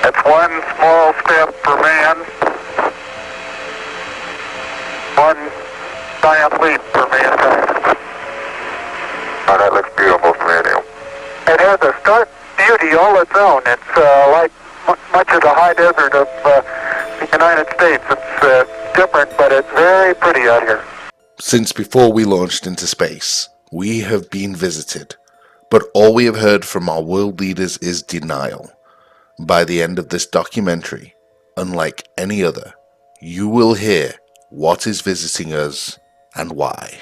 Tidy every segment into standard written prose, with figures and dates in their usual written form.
That's one small step for man, one giant leap for mankind. Oh, that looks beautiful from here, Neil. It has a stark beauty all its own. It's like much of the high desert of the United States. It's different, but it's very pretty out here. Since before we launched into space, we have been visited, but all we have heard from our world leaders is denial. By the end of this documentary, unlike any other, you will hear what is visiting us and why.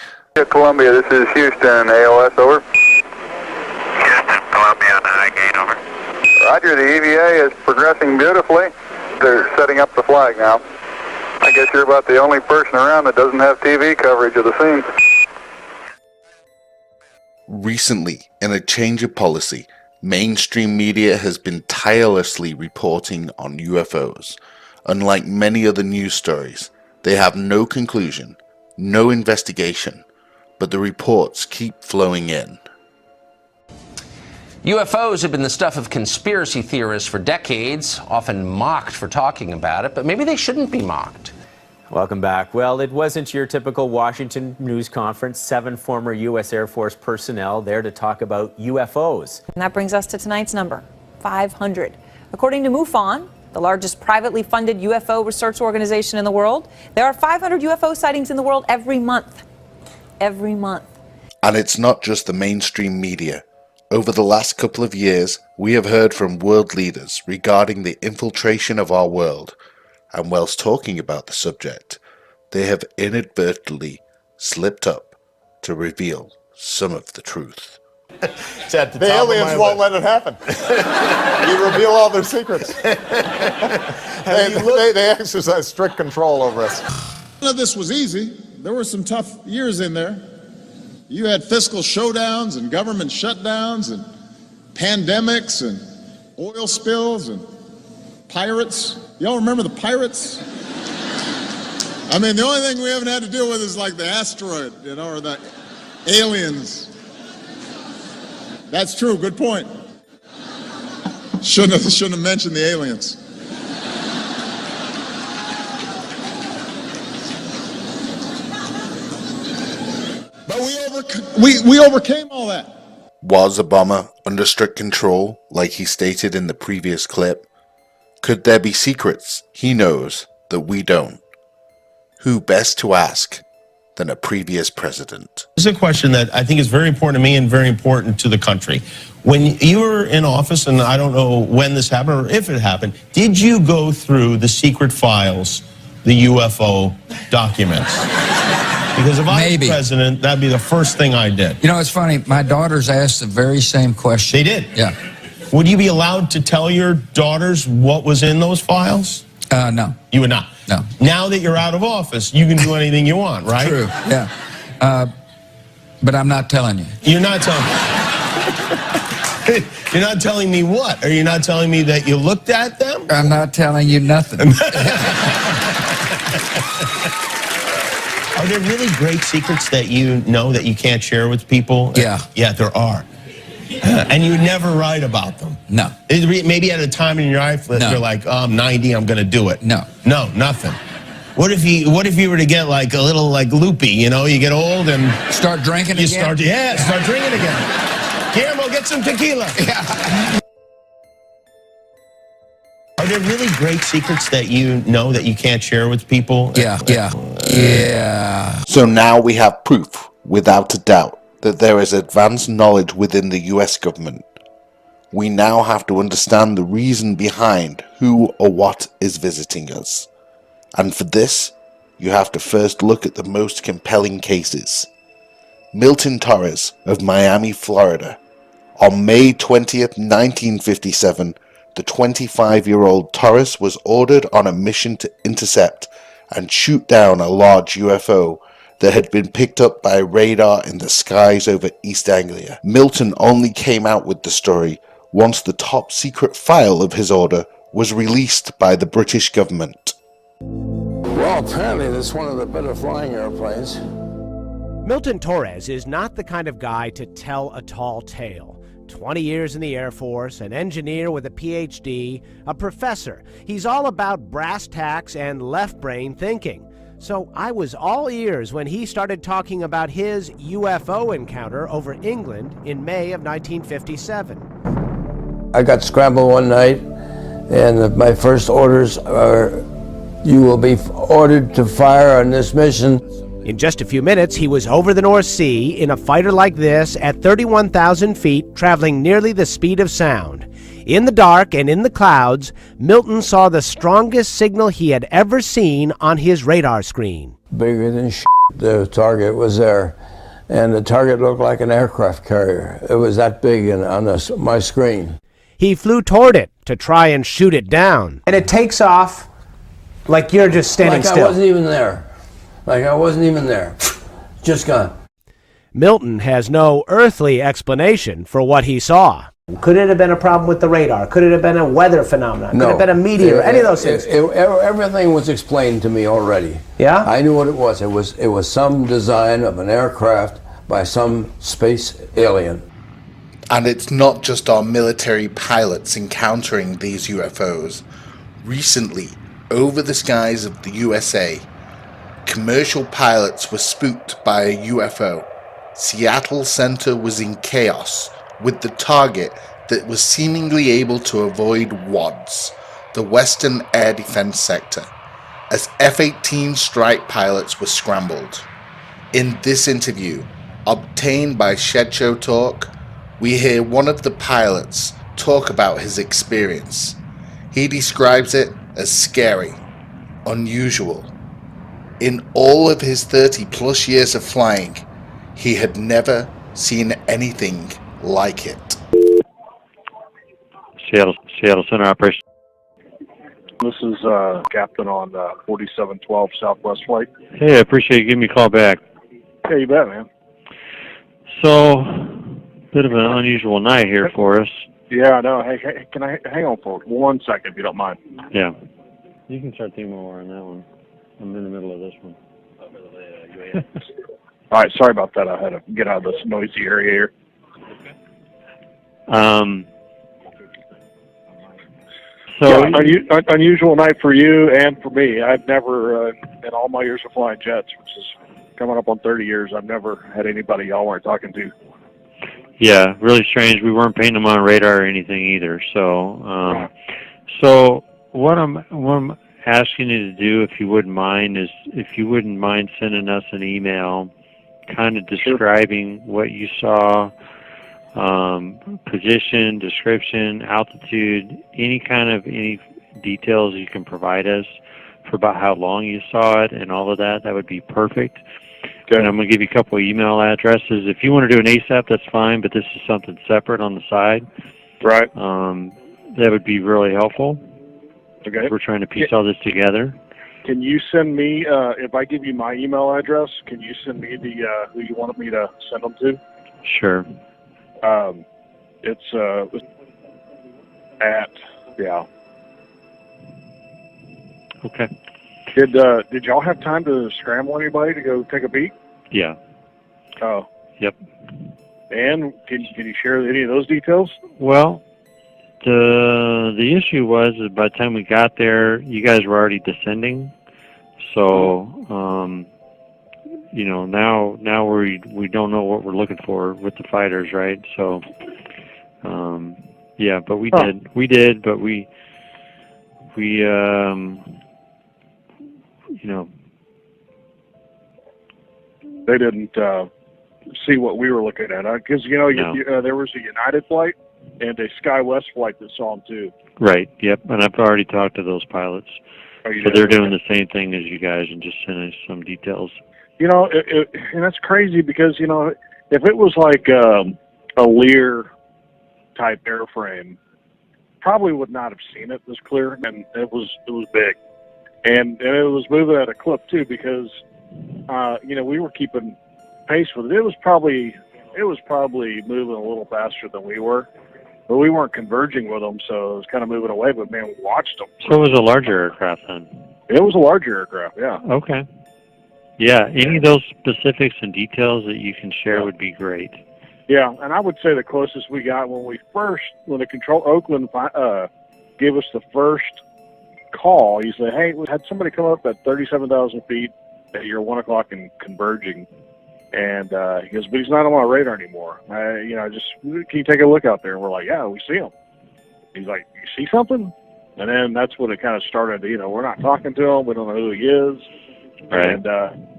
Columbia, this is Houston, AOS, over. Houston, Columbia, Highgate, over. Roger, the EVA is progressing beautifully. They're setting up the flag now. I guess you're about the only person around that doesn't have TV coverage of the scene. Recently, in a change of policy, mainstream media has been tirelessly reporting on UFOs. Unlike many other news stories, they have no conclusion, no investigation, but the reports keep flowing in. UFOs have been the stuff of conspiracy theorists for decades, often mocked for talking about it, but maybe they shouldn't be mocked. Welcome back. Well, it wasn't your typical Washington news conference. 7 former U.S. Air Force personnel there to talk about UFOs. And that brings us to tonight's number, 500. According to MUFON, the largest privately funded UFO research organization in the world, there are 500 UFO sightings in the world every month. Every month. And it's not just the mainstream media. Over the last couple of years, we have heard from world leaders regarding the infiltration of our world. And whilst talking about the subject, they have inadvertently slipped up to reveal some of the truth. The aliens won't let it happen. You reveal all their secrets. They exercise strict control over us. None of this was easy. There were some tough years in there. You had fiscal showdowns and government shutdowns and pandemics and oil spills and pirates. Y'all remember the pirates? I mean, the only thing we haven't had to deal with is like the asteroid, or the aliens. That's true, good point. Shouldn't have mentioned the aliens. But we overcame all that. Was Obama under strict control, like he stated in the previous clip? Could there be secrets he knows that we don't? Who best to ask than a previous president? This is a question that I think is very important to me and very important to the country. When you were in office, and I don't know when this happened or if it happened, did you go through the secret files, the UFO documents? Because if I was president, that'd be the first thing I did. You know, it's funny. My daughters asked the very same question. They did? Yeah. Would you be allowed to tell your daughters what was in those files? No. You would not? No. Now that you're out of office, you can do anything you want, right? True, yeah. But I'm not telling you. You're not telling me. You're not telling me what? Are you not telling me that you looked at them? I'm not telling you nothing. Are there really great secrets that you know that you can't share with people? Yeah. Yeah, there are. And you never write about them? No. Maybe at a time in your life that you're like, oh, I'm 90, I'm going to do it. No. No, nothing. What if you were to get like a little like loopy, you get old and... Start drinking again? Start drinking again. Guillermo, get some tequila. Yeah. Are there really great secrets that you know that you can't share with people? Yeah. So now we have proof, without a doubt, that there is advanced knowledge within the US government. We now have to understand the reason behind who or what is visiting us. And for this, you have to first look at the most compelling cases. Milton Torres of Miami, Florida. On May 20th, 1957, the 25-year-old Torres was ordered on a mission to intercept and shoot down a large UFO that had been picked up by radar in the skies over East Anglia. Milton only came out with the story once the top secret file of his order was released by the British government. Well, apparently that's one of the better flying airplanes. Milton Torres is not the kind of guy to tell a tall tale. 20 years in the Air Force, an engineer with a PhD, a professor. He's all about brass tacks and left brain thinking. So I was all ears when he started talking about his UFO encounter over England in May of 1957. I got scrambled one night, and my first orders are, you will be ordered to fire on this mission. In just a few minutes, he was over the North Sea in a fighter like this at 31,000 feet, traveling nearly the speed of sound. In the dark and in the clouds, Milton saw the strongest signal he had ever seen on his radar screen. Bigger than shit, the target was there, and the target looked like an aircraft carrier. It was that big on my screen. He flew toward it to try and shoot it down. And it takes off like you're just standing still. Like I wasn't even there. Like I wasn't even there. Just gone. Milton has no earthly explanation for what he saw. Could it have been a problem with the radar? Could it have been a weather phenomenon? No. Could it have been a meteor? Any of those things? Everything was explained to me already. Yeah? I knew what it was. It was some design of an aircraft by some space alien. And it's not just our military pilots encountering these UFOs. Recently, over the skies of the USA, commercial pilots were spooked by a UFO. Seattle Center was in chaos, with the target that was seemingly able to avoid WADS, the Western Air Defense Sector, as F-18 strike pilots were scrambled. In this interview, obtained by Shed Show Talk, we hear one of the pilots talk about his experience. He describes it as scary, unusual. In all of his 30-plus years of flying, he had never seen anything like it. Seattle Center Operation. This is Captain on 4712 Southwest Flight. Hey, I appreciate you giving me a call back. Yeah, you bet, man. So, bit of an unusual night here for us. Yeah, I know. Hey, can I hang on for 1 second, if you don't mind? Yeah. You can start the more on that one. I'm in the middle of this one. All right, sorry about that. I had to get out of this noisy area here. So unusual night for you and for me. I've never, in all my years of flying jets, which is coming up on 30 years, I've never had anybody y'all weren't talking to. Yeah, really strange. We weren't painting them on radar or anything either. So, so what I'm asking you to do, if you wouldn't mind, is if you wouldn't mind sending us an email, kind of describing what you saw, position, description, altitude, any details you can provide us for about how long you saw it and all of that. That would be perfect. Okay. And I'm going to give you a couple of email addresses. If you want to do an ASAP, that's fine, but this is something separate on the side. Right. That would be really helpful. Okay. We're trying to piece all this together. Can you send me, if I give you my email address, can you send me the who you wanted me to send them to? Sure. It's at, yeah. Okay. Did y'all have time to scramble anybody to go take a peek? Yeah. Oh. Yep. And can you share any of those details? Well, the issue was that by the time we got there, you guys were already descending. So, now we don't know what we're looking for with the fighters, right? So, yeah, but we did, but we they didn't see what we were looking at, because there was a United flight and a SkyWest flight that saw them too. Right. Yep. And I've already talked to those pilots, so they're doing the same thing as you guys and just sending us some details. And that's crazy because if it was like a Lear type airframe, probably would not have seen it this clear, and it was big, and it was moving at a clip too because we were keeping pace with it. It was probably moving a little faster than we were, but we weren't converging with them, so it was kind of moving away. But man, we watched them. So it was a larger aircraft then? It was a larger aircraft, yeah. Okay. Yeah, any of those specifics and details that you can share would be great. Yeah, and I would say the closest we got when the control Oakland gave us the first call. He said, "Hey, we had somebody come up at 37,000 feet at your 1 o'clock and converging," and he goes, "But he's not on my radar anymore. Just can you take a look out there?" And we're like, "Yeah, we see him." He's like, "You see something?" And then that's when it kind of started. We're not talking to him. We don't know who he is. Right.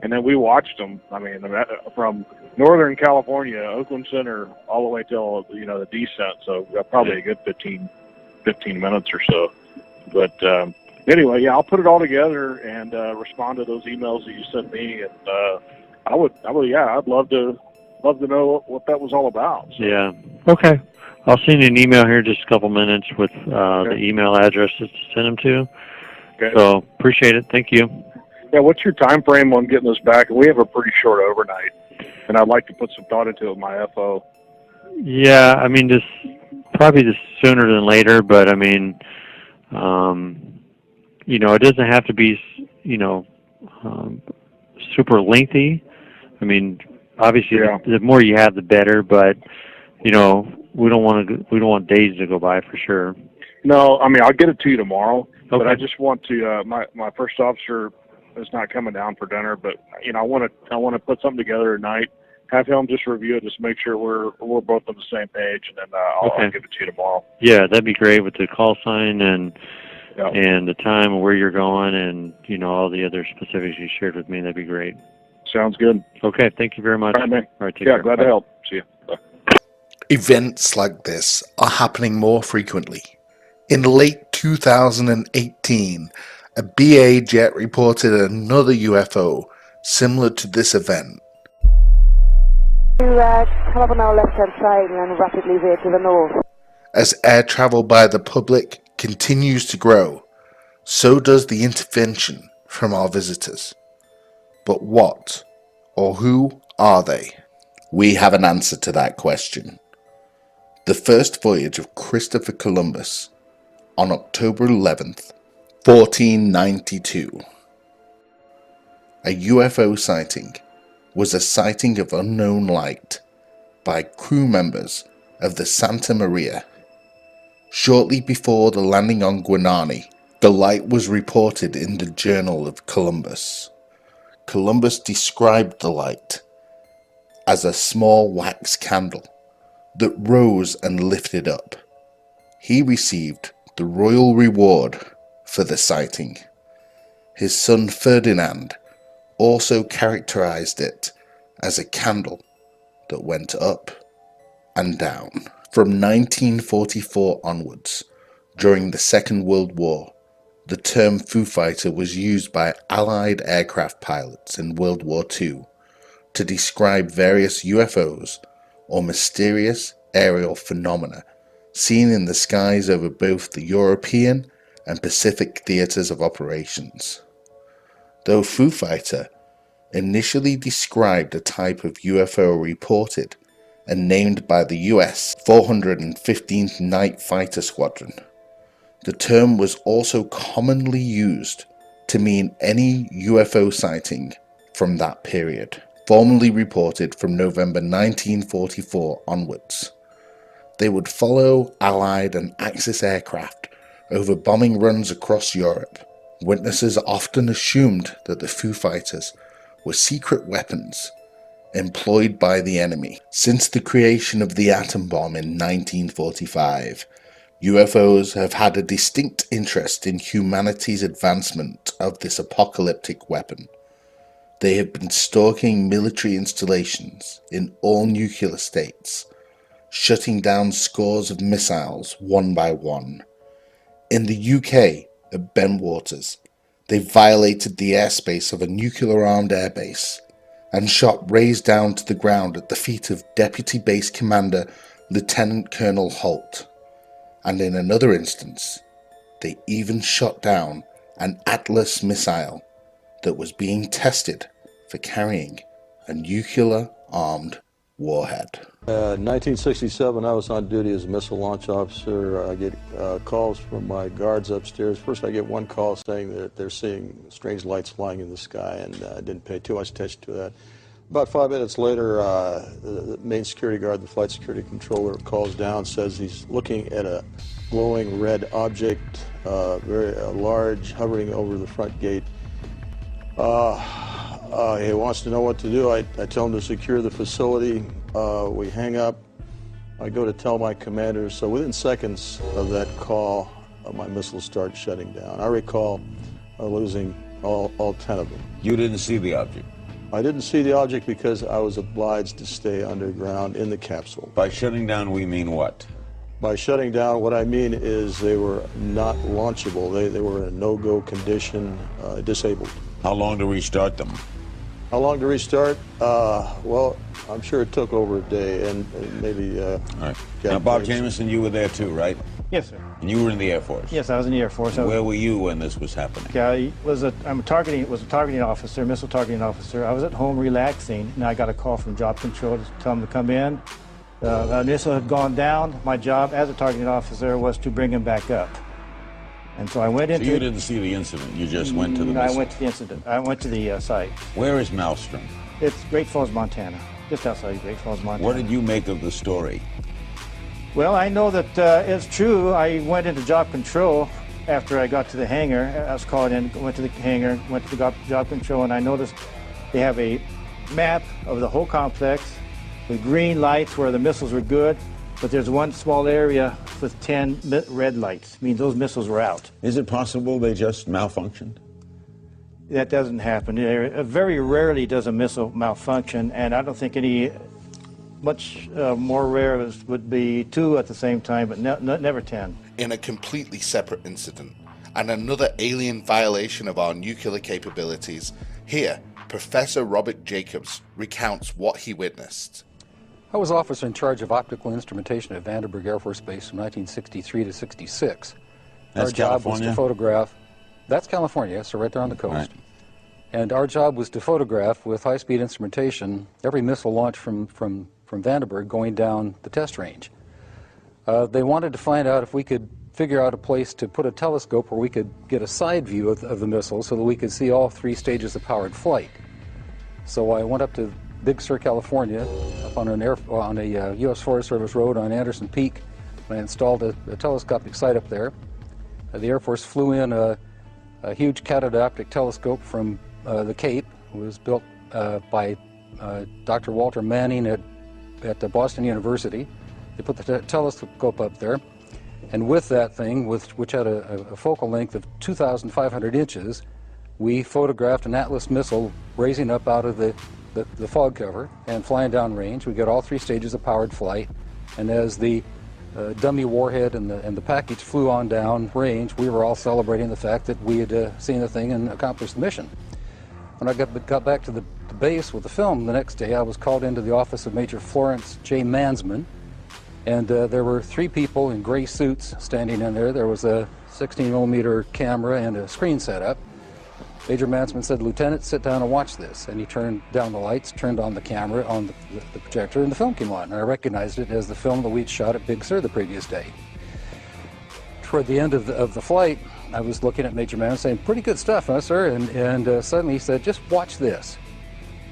And then we watched him. I mean, from Northern California, Oakland Center, all the way till the descent. So probably a good 15 minutes or so. But anyway, yeah, I'll put it all together and respond to those emails that you sent me. And I'd love to know what that was all about. So. Yeah. Okay. I'll send you an email here in just a couple minutes with the email address to send them to. Okay. So appreciate it. Thank you. Yeah, what's your time frame on getting this back? We have a pretty short overnight, and I'd like to put some thought into it with my FO. Yeah, I mean, probably sooner than later, but I mean, it doesn't have to be, super lengthy. I mean, obviously, the more you have, the better. But we don't want days to go by for sure. No, I mean, I'll get it to you tomorrow. Okay. But I just want to. My first officer is not coming down for dinner, but I want to put something together tonight. Have him just review it, just make sure we're both on the same page, and then I'll give it to you tomorrow. Yeah, that'd be great with the call sign and the time and where you're going, and all the other specifics you shared with me. That'd be great. Sounds good. Okay, thank you very much. All right, man. All right, take care. Glad to help. See you. Bye. Events like this are happening more frequently. In late 2018, a BA jet reported another UFO similar to this event. Come up on our left-hand side and rapidly veer to the north. As air travel by the public continues to grow, so does the intervention from our visitors. But what or who are they? We have an answer to that question. The first voyage of Christopher Columbus on October 11th, 1492. A UFO sighting was a sighting of unknown light by crew members of the Santa Maria. Shortly before the landing on Guanani, the light was reported in the Journal of Columbus. Columbus described the light as a small wax candle that rose and lifted up. He received the royal reward for the sighting. His son Ferdinand also characterized it as a candle that went up and down. From 1944 onwards, during the Second World War, the term Foo Fighter was used by Allied aircraft pilots in World War II to describe various UFOs or mysterious aerial phenomena seen in the skies over both the European and Pacific theaters of operations. Though Foo Fighter initially described a type of UFO reported and named by the US 415th Night Fighter Squadron, the term was also commonly used to mean any UFO sighting from that period, formerly reported from November 1944 onwards. They would follow Allied and Axis aircraft over bombing runs across Europe. Witnesses often assumed that the Foo Fighters were secret weapons employed by the enemy. Since the creation of the atom bomb in 1945, UFOs have had a distinct interest in humanity's advancement of this apocalyptic weapon. They have been stalking military installations in all nuclear states, shutting down scores of missiles one by one. In the UK, at Bentwaters, they violated the airspace of a nuclear-armed airbase and shot rays down to the ground at the feet of Deputy Base Commander Lieutenant Colonel Holt. And in another instance, they even shot down an Atlas missile that was being tested for carrying a nuclear-armed warhead. 1967, I was on duty as a missile launch officer. I get calls from my guards upstairs. First, I get one call saying that they're seeing strange lights flying in the sky, and I didn't pay too much attention to that. About 5 minutes later, the main security guard, the flight security controller, calls down, says he's looking at a glowing red object, very large, hovering over the front gate. He wants to know what to do. I tell him to secure the facility. We hang up. I go to tell my commanders. So within seconds of that call, my missiles start shutting down. I recall losing all 10 of them. You didn't see the object? I didn't see the object because I was obliged to stay underground in the capsule. By shutting down, we mean what? By shutting down, what I mean is they were not launchable. They were in a no-go condition, disabled. How long to restart them? How long to restart? Well, I'm sure it took over a day, and maybe... All right. Now, Bob Jamison, you were there too, right? Yes, sir. And you were in the Air Force? Yes, I was in the Air Force. Where were you when this was happening? I was a targeting officer, missile targeting officer. I was at home relaxing, and I got a call from Job Control to tell them to come in. The missile had gone down. My job as a targeting officer was to bring him back up. And so I went into... So you didn't see the incident, you just went to the missile? I went to the incident. I went to the site. Where is Maelstrom? It's Great Falls, Montana, just outside Great Falls, Montana. What did you make of the story? Well, I know that it's true. I went into Job Control after I got to the hangar. I was called in, went to the hangar, went to the Job Control, and I noticed they have a map of the whole complex with green lights where the missiles were good, but there's one small area with 10 red lights. I mean, those missiles were out. Is it possible they just malfunctioned? That doesn't happen. Very rarely does a missile malfunction, and I don't think any... Much more rare would be 2 at the same time, but never 10. In a completely separate incident, and another alien violation of our nuclear capabilities, here, Professor Robert Jacobs recounts what he witnessed. I was officer in charge of optical instrumentation at Vandenberg Air Force Base from 1963 to 66. That's our job California? was to photograph... That's California, so right there on the coast. Right. And our job was to photograph with high-speed instrumentation every missile launched from Vandenberg going down the test range. They wanted to find out if we could figure out a place to put a telescope where we could get a side view of the missile so that we could see all 3 stages of powered flight. So I went up to Big Sur, California, up on a U.S. Forest Service road on Anderson Peak, and I installed a telescopic sight up there. The Air Force flew in a huge catadioptric telescope from the Cape. It was built by Dr. Walter Manning at Boston University. They put the telescope up there, and with that thing, which had a focal length of 2,500 inches, we photographed an Atlas missile raising up out of the fog cover and flying down range. We got all 3 stages of powered flight, and as the dummy warhead and the package flew on down range, we were all celebrating the fact that we had seen the thing and accomplished the mission. When I got back to the base with the film the next day, I was called into the office of Major Florence J. Mansman, and there were 3 people in gray suits standing in there. There was a 16mm camera and a screen set up. Major Mansman said, "Lieutenant, sit down and watch this." And he turned down the lights, turned on the camera on the projector, and the film came on. And I recognized it as the film that we'd shot at Big Sur the previous day. Toward the end of the flight, I was looking at Major Mansman saying, "Pretty good stuff, huh, sir?" And suddenly he said, "Just watch this."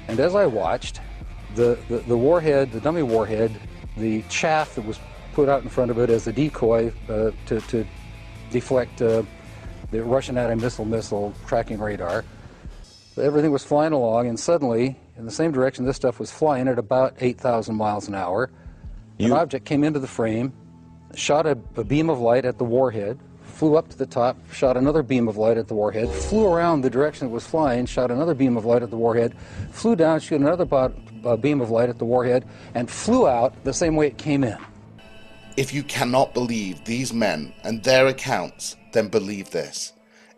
And as I watched, the warhead, the dummy warhead, the chaff that was put out in front of it as a decoy to deflect the Russian anti-missile tracking radar. Everything was flying along, and suddenly, in the same direction this stuff was flying at about 8,000 miles an hour, an object came into the frame, shot a beam of light at the warhead, flew up to the top, shot another beam of light at the warhead, flew around the direction it was flying, shot another beam of light at the warhead, flew down, shot another beam of light at the warhead, and flew out the same way it came in. If you cannot believe these men and their accounts, then believe this.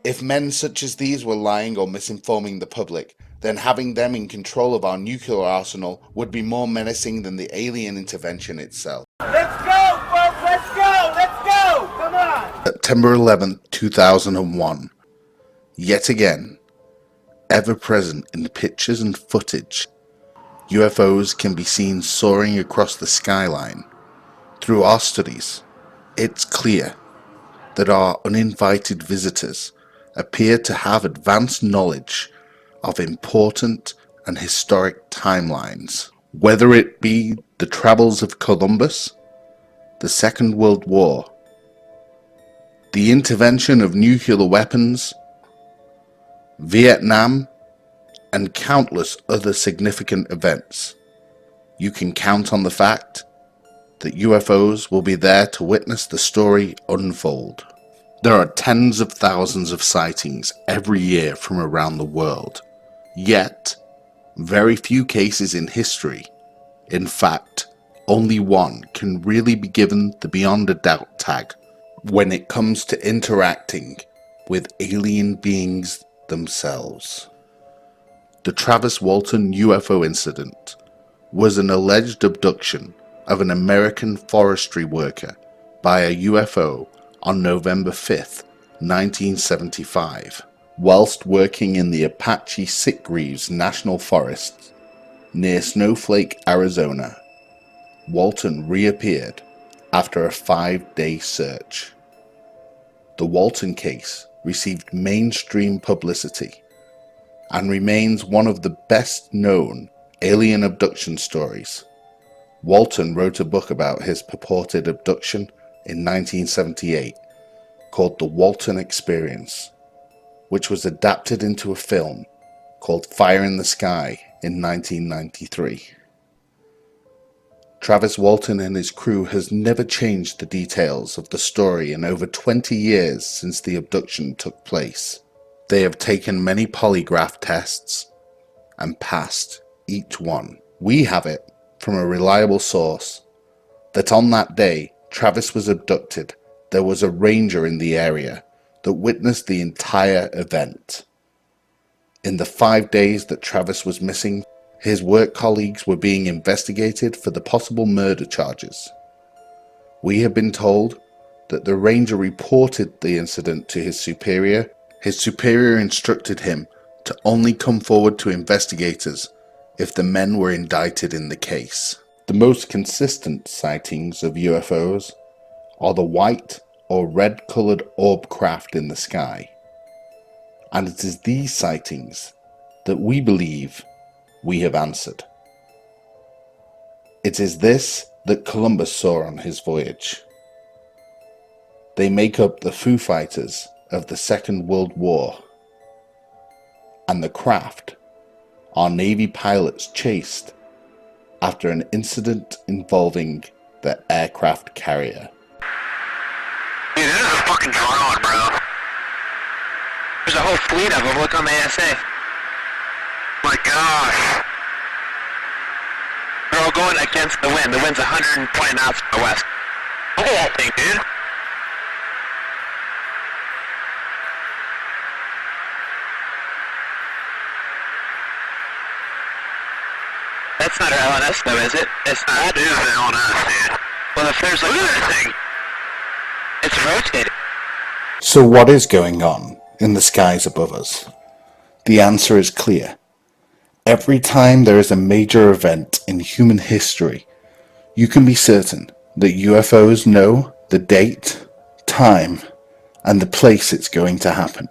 If men such as these were lying or misinforming the public, then having them in control of our nuclear arsenal would be more menacing than the alien intervention itself. Let's go, folks! Let's go! Let's go! Come on! September 11th, 2001. Yet again, ever present in the pictures and footage, UFOs can be seen soaring across the skyline. Through our studies, it's clear that our uninvited visitors appear to have advanced knowledge of important and historic timelines. Whether it be the travels of Columbus, the Second World War, the intervention of nuclear weapons, Vietnam, and countless other significant events, you can count on the fact that UFOs will be there to witness the story unfold. There are tens of thousands of sightings every year from around the world, yet very few cases in history, in fact, only one, can really be given the beyond a doubt tag when it comes to interacting with alien beings themselves. The Travis Walton UFO incident was an alleged abduction of an American forestry worker by a UFO on November 5th, 1975. Whilst working in the Apache Sitgreaves National Forest near Snowflake, Arizona, Walton reappeared after a 5-day search. The Walton case received mainstream publicity and remains one of the best known alien abduction stories. Walton wrote a book about his purported abduction in 1978 called The Walton Experience, which was adapted into a film called Fire in the Sky in 1993. Travis Walton and his crew has never changed the details of the story in over 20 years since the abduction took place. They have taken many polygraph tests and passed each one. We have it from a reliable source that on that day Travis was abducted, there was a ranger in the area that witnessed the entire event. In the 5 days that Travis was missing, his work colleagues were being investigated for the possible murder charges. We have been told that the ranger reported the incident to his superior. His superior instructed him to only come forward to investigators if the men were indicted in the case. The most consistent sightings of UFOs are the white or red-colored orb craft in the sky. And it is these sightings that we believe we have answered. It is this that Columbus saw on his voyage. They make up the Foo Fighters of the Second World War, and the craft our Navy pilots chased after an incident involving the aircraft carrier. Dude, this is a fucking drone, bro. There's a whole fleet of them. Look on the ASA. My gosh. They're all going against the wind. The wind's 120 knots from the west. Look at that thing, dude. That's not our LNS though, is it? It's not. That is an LNS, dude. Well, if there's like another thing, it's rotating. So what is going on in the skies above us? The answer is clear. Every time there is a major event in human history, you can be certain that UFOs know the date, time, and the place it's going to happen.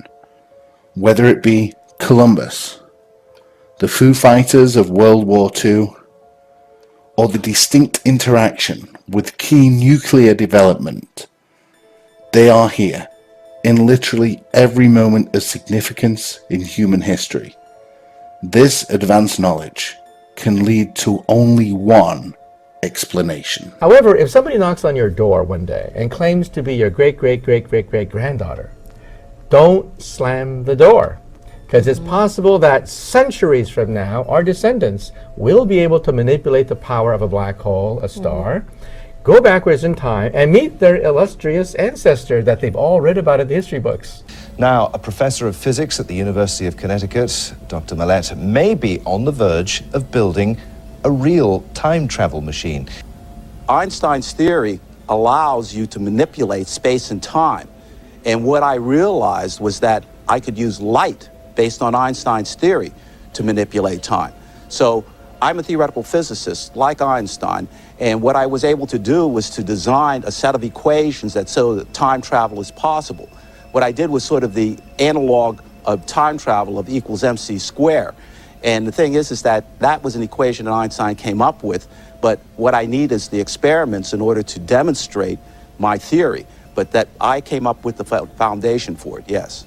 Whether it be Columbus, the Foo Fighters of World War II, or the distinct interaction with key nuclear development, they are here in literally every moment of significance in human history. This advanced knowledge can lead to only one explanation. However, if somebody knocks on your door one day and claims to be your great-great-great-great-great-granddaughter, don't slam the door, because it's possible that centuries from now, our descendants will be able to manipulate the power of a black hole, a star, go backwards in time, and meet their illustrious ancestor that they've all read about in the history books. Now, a professor of physics at the University of Connecticut, Dr. Millett, may be on the verge of building a real time travel machine. Einstein's theory allows you to manipulate space and time. And what I realized was that I could use light based on Einstein's theory to manipulate time. So I'm a theoretical physicist like Einstein, and what I was able to do was to design a set of equations that so that time travel is possible. What I did was sort of the analog of time travel of E = mc². And the thing is that that was an equation that Einstein came up with, but what I need is the experiments in order to demonstrate my theory. But that I came up with the foundation for it, yes.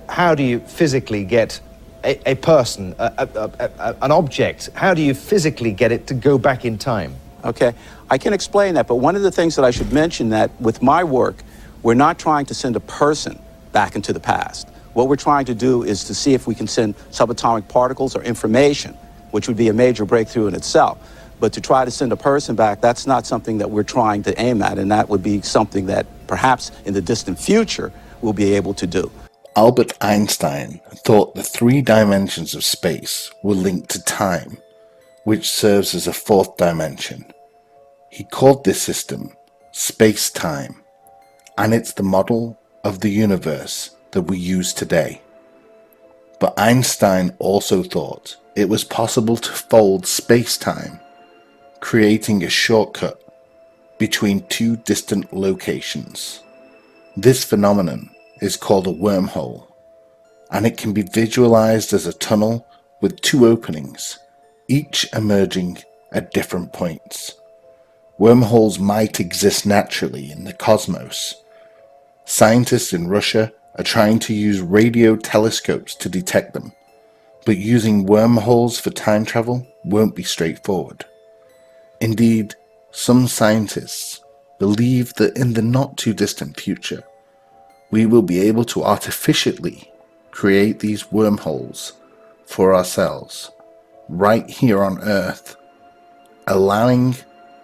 How do you physically get a person, an object, how do you physically get it to go back in time? Okay, I can explain that, but one of the things that I should mention that with my work, we're not trying to send a person back into the past. What we're trying to do is to see if we can send subatomic particles or information, which would be a major breakthrough in itself. But to try to send a person back, that's not something that we're trying to aim at, and that would be something that perhaps in the distant future we'll be able to do. Albert Einstein thought the 3 dimensions of space were linked to time, which serves as a 4th dimension. He called this system space-time, and it's the model of the universe that we use today. But Einstein also thought it was possible to fold space-time, creating a shortcut between 2 distant locations. This phenomenon is called a wormhole, and it can be visualized as a tunnel with 2 openings, each emerging at different points. Wormholes might exist naturally in the cosmos. Scientists in Russia are trying to use radio telescopes to detect them, but using wormholes for time travel won't be straightforward. Indeed, some scientists believe that in the not too distant future, we will be able to artificially create these wormholes for ourselves, right here on Earth, allowing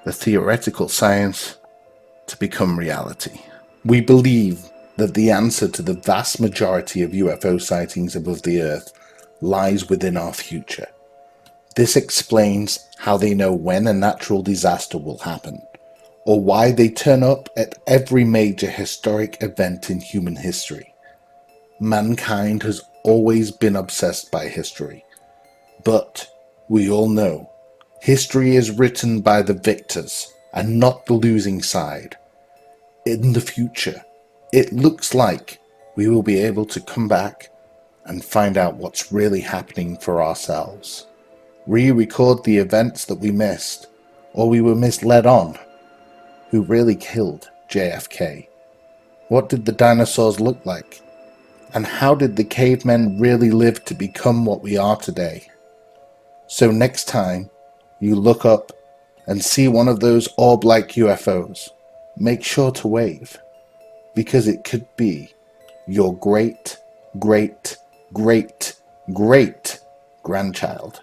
the theoretical science to become reality. We believe that the answer to the vast majority of UFO sightings above the Earth lies within our future. This explains how they know when a natural disaster will happen, or why they turn up at every major historic event in human history. Mankind has always been obsessed by history, but we all know history is written by the victors and not the losing side. In the future, it looks like we will be able to come back and find out what's really happening for ourselves. Re-record the events that we missed, or we were misled on. Who really killed JFK? What did the dinosaurs look like? And how did the cavemen really live to become what we are today? So next time you look up and see one of those orb-like UFOs, make sure to wave, because it could be your great, great, great, great grandchild.